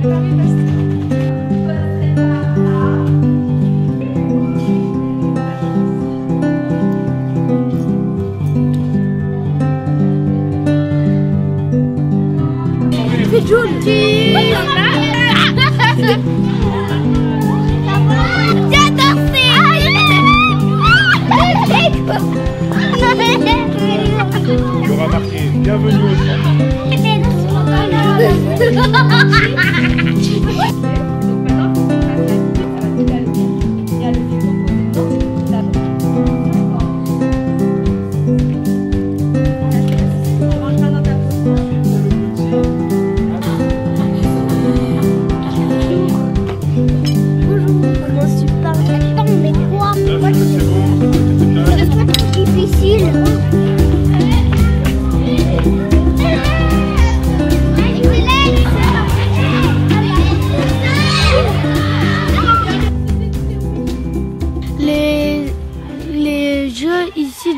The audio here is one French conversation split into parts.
C'est Jules. J'adore Il y aura marqué bienvenue au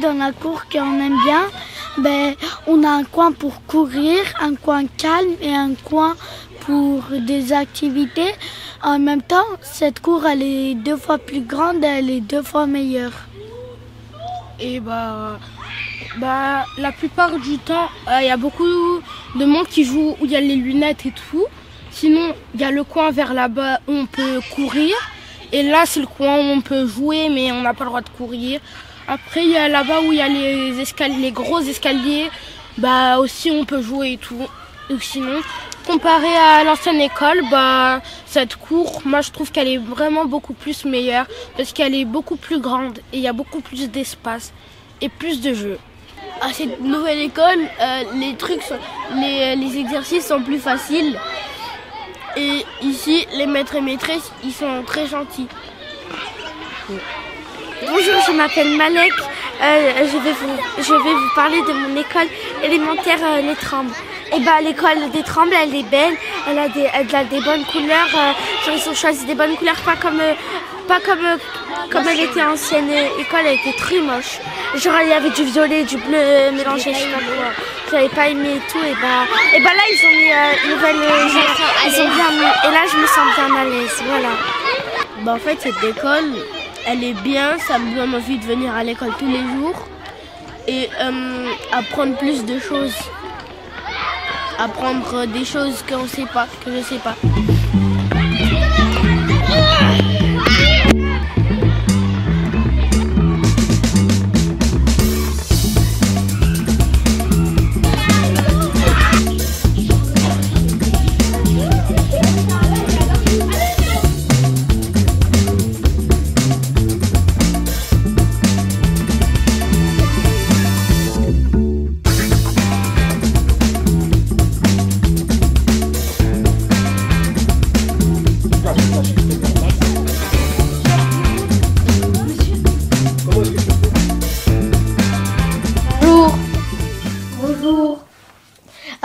dans la cour qu'on aime bien, ben, on a un coin pour courir, un coin calme et un coin pour des activités. En même temps, cette cour, elle est 2 fois plus grande, elle est 2 fois meilleure. Et la plupart du temps, il y a beaucoup de monde qui joue où il y a les lunettes et tout. Sinon, il y a le coin vers là-bas où on peut courir. Et là, c'est le coin où on peut jouer, mais on n'a pas le droit de courir. Après, il y a là-bas où il y a les gros escaliers, bah aussi on peut jouer et tout. Et sinon, comparé à l'ancienne école, bah cette cour, moi je trouve qu'elle est vraiment beaucoup plus meilleure parce qu'elle est beaucoup plus grande et il y a beaucoup plus d'espace et plus de jeux. À cette nouvelle école, les exercices sont plus faciles. Et ici, les maîtres et maîtresses, ils sont très gentils. Bonjour, je m'appelle Malek. Je vais vous parler de mon école élémentaire Les Trembles. Et l'école des Trembles, elle est belle. Elle a des bonnes couleurs. Ils ont choisi des bonnes couleurs, pas comme elle était ancienne école. Elle était très moche. Genre il y avait du violet, du bleu mélangé. Je sais pas quoi. J'avais pas aimé et tout. Et là ils ont mis une nouvelle. Ils ont bien mis. Et là je me sens bien à l'aise. Voilà. En fait cette école, elle est bien, ça me donne envie de venir à l'école tous les jours et apprendre plus de choses. Apprendre des choses que je sais pas.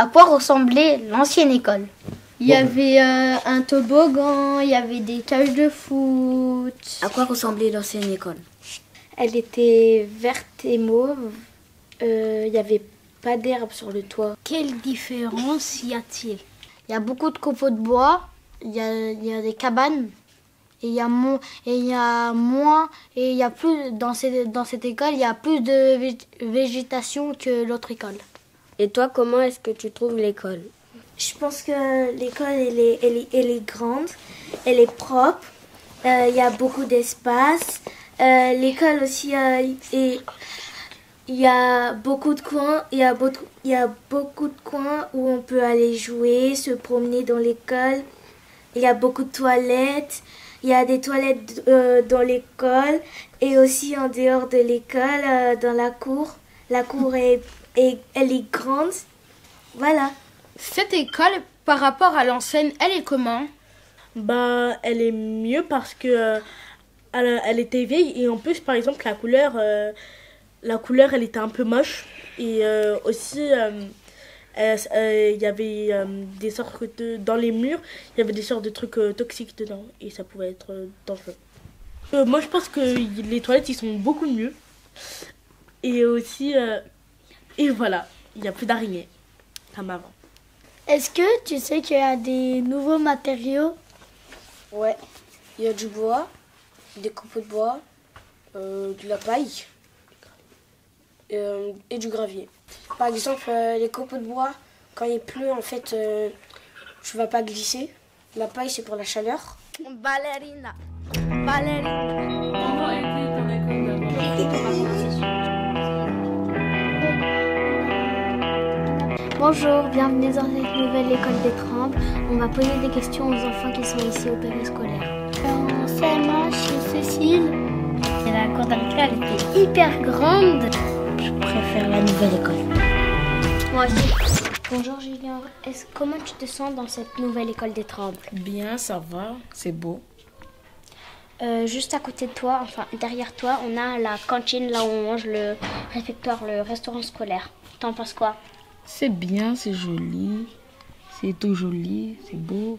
À quoi ressemblait l'ancienne école? Il y avait un toboggan, il y avait des cages de foot. À quoi ressemblait l'ancienne école? Elle était verte et mauve. Il n'y avait pas d'herbe sur le toit. Quelle différence y a-t-il? Il y a beaucoup de copeaux de bois, il y a des cabanes, et il y a moins, et il y a plus dans cette école, il y a plus de végétation que l'autre école. Et toi, comment est-ce que tu trouves l'école? Je pense que l'école, elle est grande, elle est propre, il y a beaucoup d'espace. L'école aussi, il y a beaucoup de coins, il y a beaucoup de coins où on peut aller jouer, se promener dans l'école. Il y a beaucoup de toilettes, il y a des toilettes dans l'école et aussi en dehors de l'école, dans la cour. La cour elle est grande, voilà. Cette école, par rapport à l'ancienne, elle est comment? Elle est mieux parce que elle était vieille et en plus, par exemple, la couleur, elle était un peu moche et aussi, il y avait des sortes dans les murs, il y avait des sortes de trucs toxiques dedans et ça pouvait être dangereux. Moi, je pense que les toilettes, ils sont beaucoup mieux et aussi. Et voilà, il n'y a plus d'araignées, comme avant. Est-ce que tu sais qu'il y a des nouveaux matériaux? Ouais, il y a du bois, des copeaux de bois, de la paille et du gravier. Par exemple, les copeaux de bois, quand il pleut, en fait, tu vas pas glisser. La paille, c'est pour la chaleur. Ballerina. Bonjour, bienvenue dans cette nouvelle école des Trembles. On va poser des questions aux enfants qui sont ici au périscolaire. En CM1, chez Cécile. Et la cour d'arcade était hyper grande. Je préfère la nouvelle école. Moi aussi. Bonjour Julien, comment tu te sens dans cette nouvelle école des Trembles? Bien, ça va, c'est beau. Juste à côté de toi, enfin derrière toi, on a la cantine, là où on mange le réfectoire, le restaurant scolaire. T'en penses quoi? C'est bien, c'est joli, c'est tout joli, c'est beau.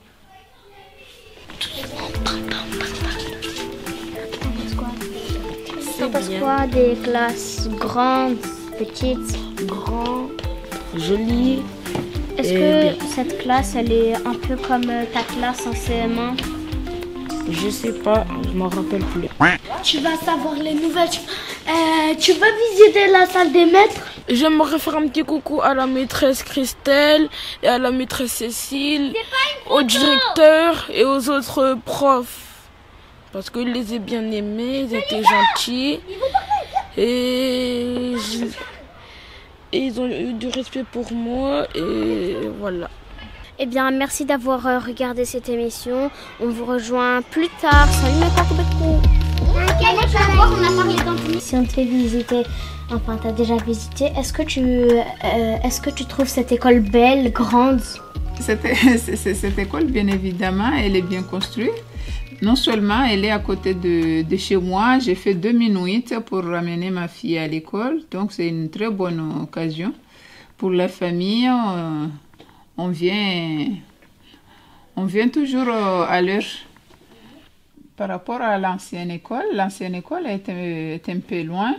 T'en penses quoi des classes grandes, petites? Grand, joli. Est-ce que cette classe, elle est un peu comme ta classe en CM1? Je sais pas, je m'en rappelle plus. Tu vas savoir les nouvelles. Tu vas visiter la salle des maîtres? J'aimerais faire un petit coucou à la maîtresse Christelle et à la maîtresse Cécile, au directeur et aux autres profs. Parce que je les ai bien aimés, ils étaient gentils. Et ils ont eu du respect pour moi et voilà. Eh bien, merci d'avoir regardé cette émission. On vous rejoint plus tard. Salut mes papous. Si on te fait visiter, enfin t'as déjà visité, est-ce que tu trouves cette école belle, grande? Cette école, bien évidemment, elle est bien construite. Non seulement elle est à côté de chez moi, j'ai fait 2 minutes pour ramener ma fille à l'école. Donc c'est une très bonne occasion pour la famille. On vient toujours à l'heure. Par rapport à l'ancienne école est un peu loin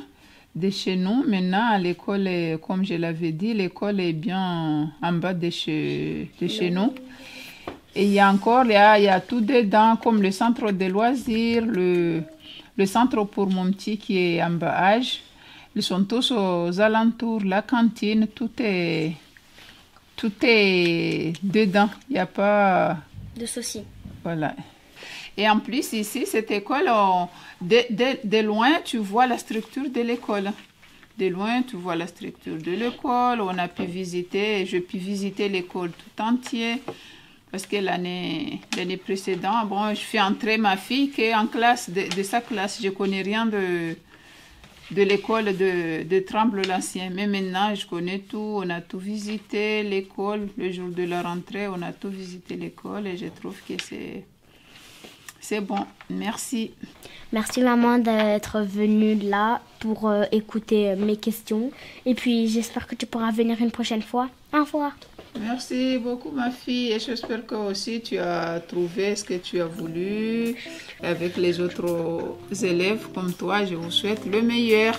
de chez nous. Maintenant, l'école, comme je l'avais dit, l'école est bien en bas de chez nous. Et il y a tout dedans, comme le centre de loisirs, le centre pour mon petit qui est en bas âge. Ils sont tous aux alentours, la cantine, tout est dedans. Il n'y a pas de souci. Voilà. Et en plus, ici, cette école, de loin, tu vois la structure de l'école. De loin, tu vois la structure de l'école. On a pu visiter, je puis visiter l'école tout entière. Parce que l'année précédente, bon, je fais entrer ma fille qui est en classe, de sa classe. Je ne connais rien de l'école de Trembles l'Ancien. Mais maintenant, je connais tout. On a tout visité, l'école. Le jour de la rentrée, on a tout visité l'école. Et je trouve que c'est bon. Merci. Merci maman d'être venue là pour écouter mes questions. Et puis, j'espère que tu pourras venir une prochaine fois. Au revoir. Merci beaucoup ma fille et j'espère que aussi tu as trouvé ce que tu as voulu avec les autres élèves comme toi. Je vous souhaite le meilleur.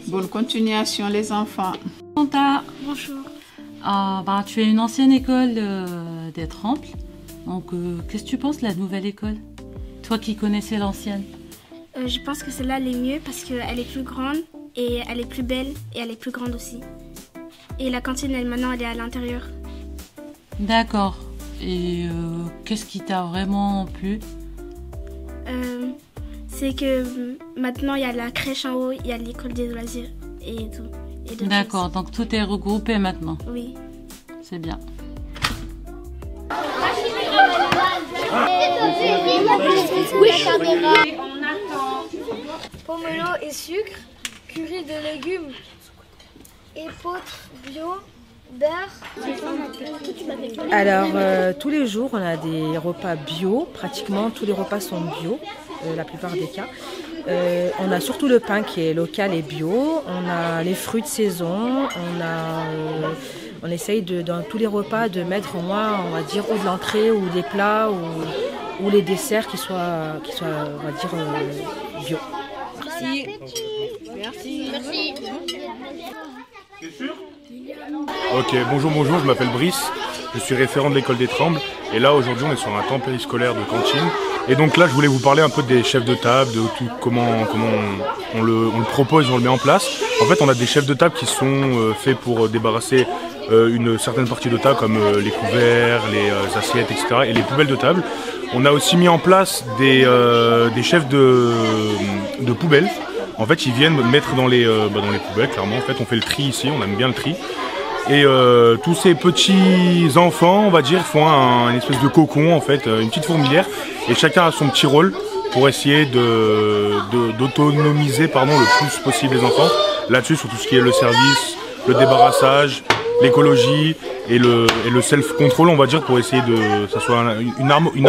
Bonne continuation les enfants. Santa. Bonjour. Tu es une ancienne école des Trembles. Donc qu'est-ce que tu penses de la nouvelle école? Toi qui connaissais l'ancienne. Je pense que celle-là elle est mieux parce qu'elle est plus grande et elle est plus belle et elle est plus grande aussi. Et la cantine, maintenant, elle est à l'intérieur. D'accord. Et qu'est-ce qui t'a vraiment plu? C'est que maintenant, il y a la crèche en haut, il y a l'école des loisirs et tout. D'accord, donc tout est regroupé maintenant? Oui. C'est bien. Pomelo et sucre, curry de légumes. Épeautre, bio, beurre. Alors, tous les jours, on a des repas bio. Pratiquement tous les repas sont bio, la plupart des cas. On a surtout le pain qui est local et bio. On a les fruits de saison. On essaye dans tous les repas de mettre au moins, on va dire, ou de l'entrée ou des plats ou les desserts qui soient on va dire, bio. Merci. Merci. T'es sûr? Ok, bonjour, je m'appelle Brice. Je suis référent de l'école des Trembles. Et là, aujourd'hui, on est sur un temps périscolaire de cantine. Et donc là, je voulais vous parler un peu des chefs de table, de tout, comment on le propose, on le met en place. En fait, on a des chefs de table qui sont faits pour débarrasser une certaine partie de table, comme les couverts, les assiettes, etc. et les poubelles de table. On a aussi mis en place des chefs de poubelles. En fait, ils viennent mettre dans les poubelles, clairement. En fait, on fait le tri ici, on aime bien le tri. Et tous ces petits enfants, on va dire, font une espèce de cocon, en fait, une petite fourmilière. Et chacun a son petit rôle pour essayer d'autonomiser le plus possible les enfants. Là-dessus, sur tout ce qui est le service, le débarrassage, l'écologie et le self-control, on va dire, pour essayer que ça soit une harmonie.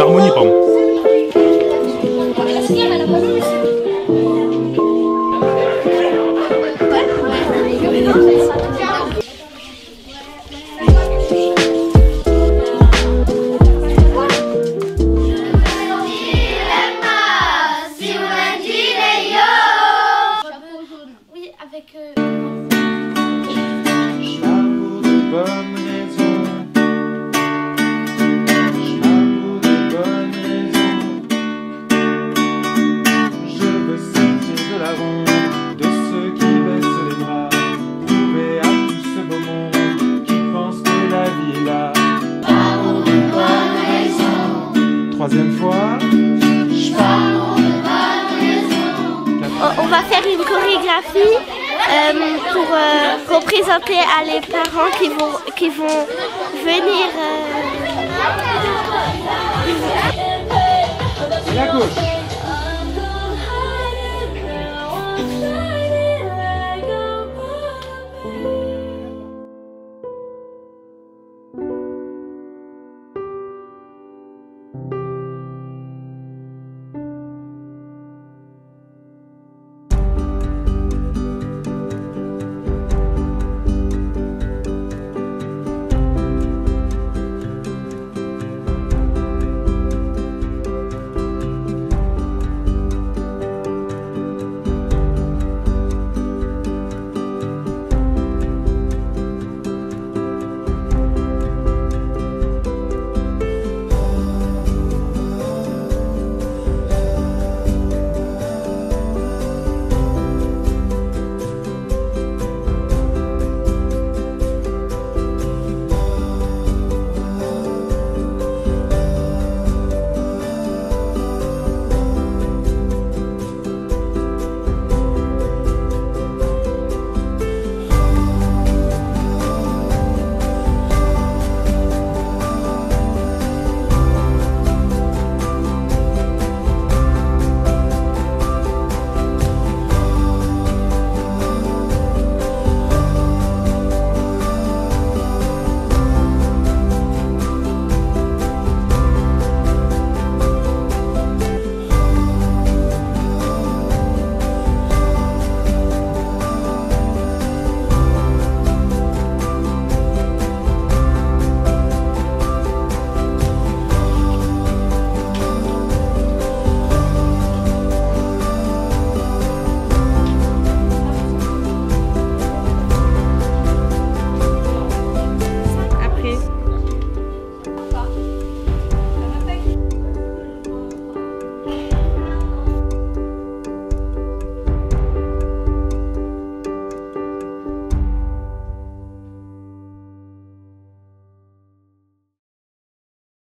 Troisième fois. On va faire une chorégraphie pour représenter à les parents qui vont venir. La gauche.